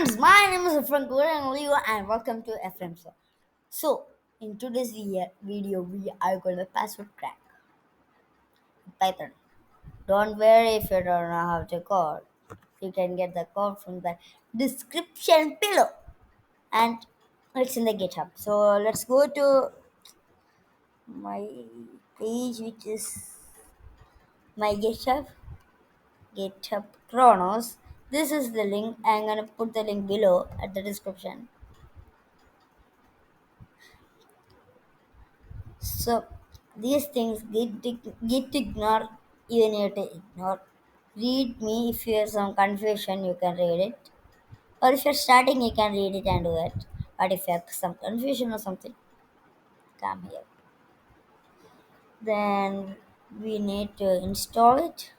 friends, my name is Frank and welcome to FM Show. So, in today's video, we are going to password crack Python. Don't worry if you don't know how to code. You can get the code from the description below, and it's in the GitHub. So let's go to my page, which is my GitHub Kronos. This is the link. I'm gonna put the link below at the description. So these things get ignored, even you to ignore. Read me if you have some confusion, you can read it. Or if you're starting, you can read it and do it. But if you have some confusion or something, come here. Then we need to install it.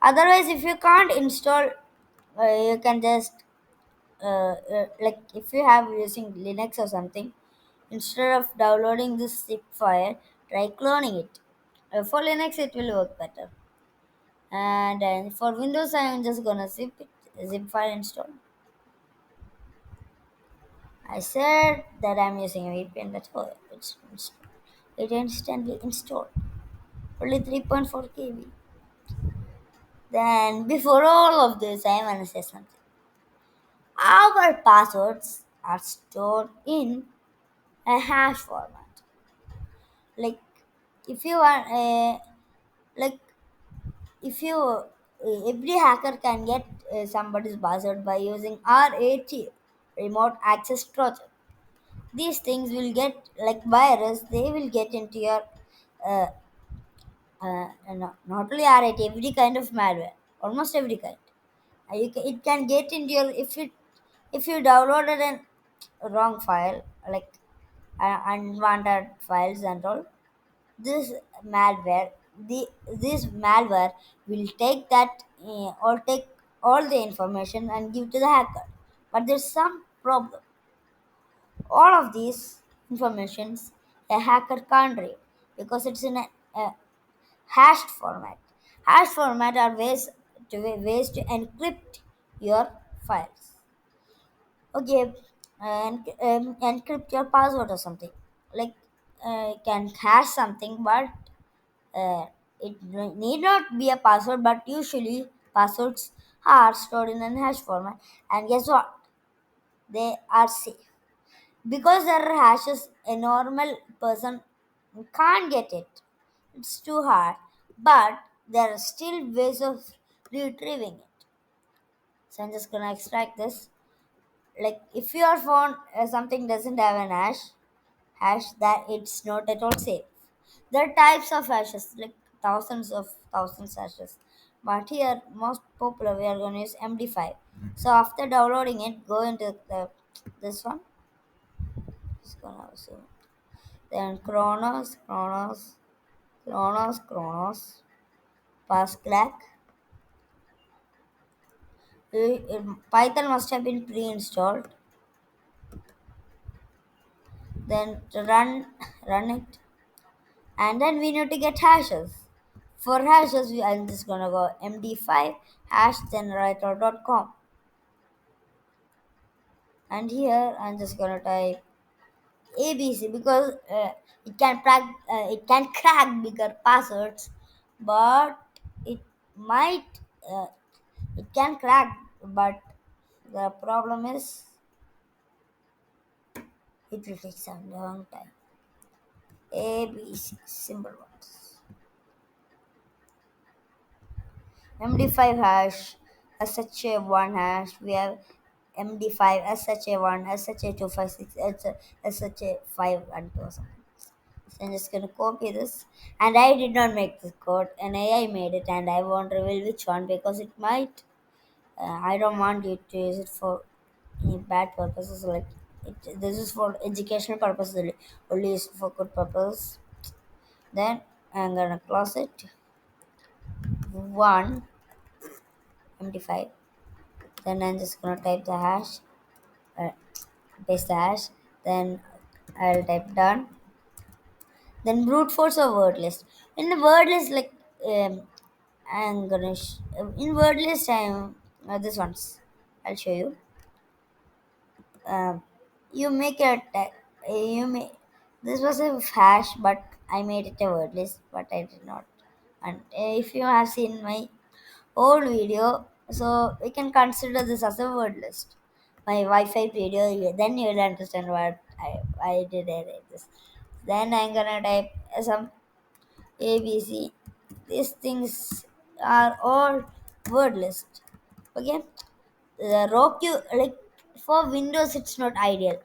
Otherwise, if you can't install, you can just like if you have using Linux or something, instead of downloading this zip file, try cloning it. For Linux, it will work better. And then for Windows, I am just gonna zip file install. I said that I'm using a VPN. That's why it's installed. It instantly installed. Only 3.4 KB. Then before all of this, I wanna say something. Our passwords are stored in a hash format. Like if you want, like if you every hacker can get somebody's password by using RAT, remote access trojan. These things will get like virus, they will get into your uh, not only RAT, every kind of malware, almost every kind. It can get into your if you downloaded an wrong file, like unwanted files and all, this malware the this malware will take that or take all the information and give to the hacker. But there's some problem. All of these informations a hacker can't read because it's in a hashed format. Hash format are ways to encrypt your files. Okay, and encrypt your password or something. Like can hash something, but need not be a password. But usually passwords are stored in a hash format, and guess what? They are safe because there are hashes. A normal person can't get it. It's too hard, but there are still ways of retrieving it. So I'm just gonna extract this. Like if your phone something doesn't have an hash, that it's not at all safe. There are types of hashes, like thousands hashes, but here most popular we are going to use MD5. So after downloading it, go into this one. It's gonna see. Then Kronos, Pasclack. Python must have been pre-installed. Then run it, and then we need to get hashes. For hashes, I'm just gonna go md5 hash generator.com, and here I'm just gonna type ABC because it can crack bigger passwords, but it might it can crack, but the problem is it will take some long time. ABC simple ones. MD5 hash, SHA1 hash, we have MD5, SHA1, SHA256, SHA5 and 2 or something. So I'm just gonna copy this, and I did not make this code, an AI made it, and I won't reveal which one because it might. I don't want you to use it for any bad purposes. Like this is for educational purposes only used for good purpose. Then I'm gonna close it. One MD5. Then I'm just gonna type the hash, uh, paste the hash. Then I'll type done. Then brute force or word list. In the word list, like I'm gonna in word list, I'm this ones. I'll show you. Um, you make a you make this was a hash, but I made it a word list, but I did not. And if you have seen my old video, so we can consider this as a word list. My Wi-Fi video, then you will understand what I did. I did this. Then I'm gonna type some ABC. These things are all word list. Okay, the Roku, like for Windows, it's not ideal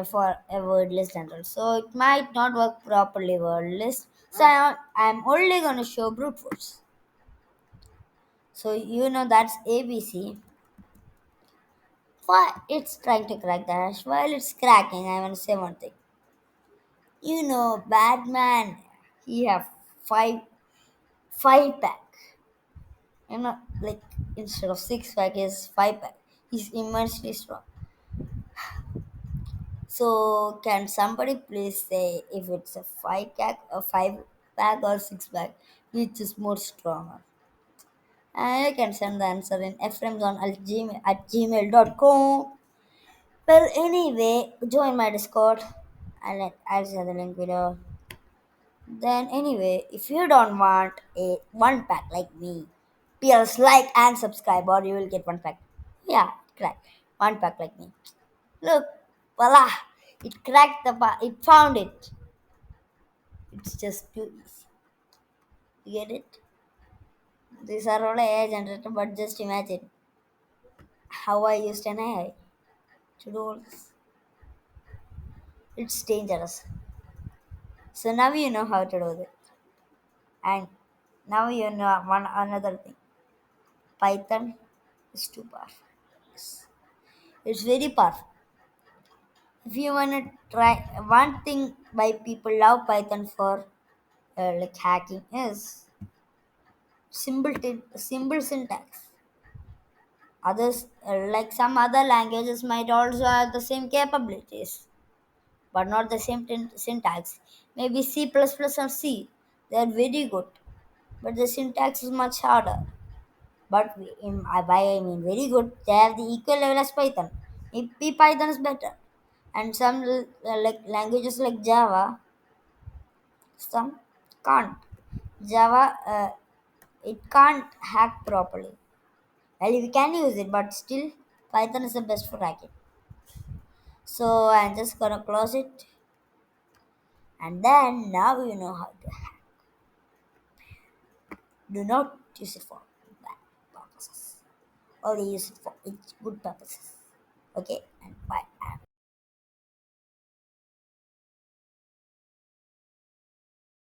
for a word list and all. So it might not work properly word list. So I'm only gonna show brute force. So that's ABC. Why it's trying to crack the hash. While it's cracking, I want to say one thing. Batman. He have five pack. Like instead of six pack is five pack. He's immensely strong. So can somebody please say if it's a five pack or six pack, which is more stronger? And you can send the answer in fmzone at gmail.com. Well, anyway, join my Discord and I'll share the link below. Then, anyway, if you don't want a one pack like me, please like and subscribe or you will get one pack. Yeah, crack. One pack like me. Look, voila! It cracked it found it. It's just too easy. You get it? These are all AI generated, but just imagine how I used an AI to do all this. It's dangerous. So now you know how to do it. And now you know one another thing. Python is too powerful. Yes. It's very powerful. If you wanna try one thing why people love Python for like hacking is simple syntax. Others like some other languages might also have the same capabilities, but not the same syntax. Maybe C++ plus plus or C. They are very good, but the syntax is much harder. But by I mean very good, they have the equal level as Python. Maybe Python is better. And some like languages like Java, some can't. Java, it can't hack properly. Well, we can use it, but still, Python is the best for hacking. So I'm just gonna close it, and then now you know how to hack. Do not use it for bad purposes. Only use it for its good purposes. Okay, and bye.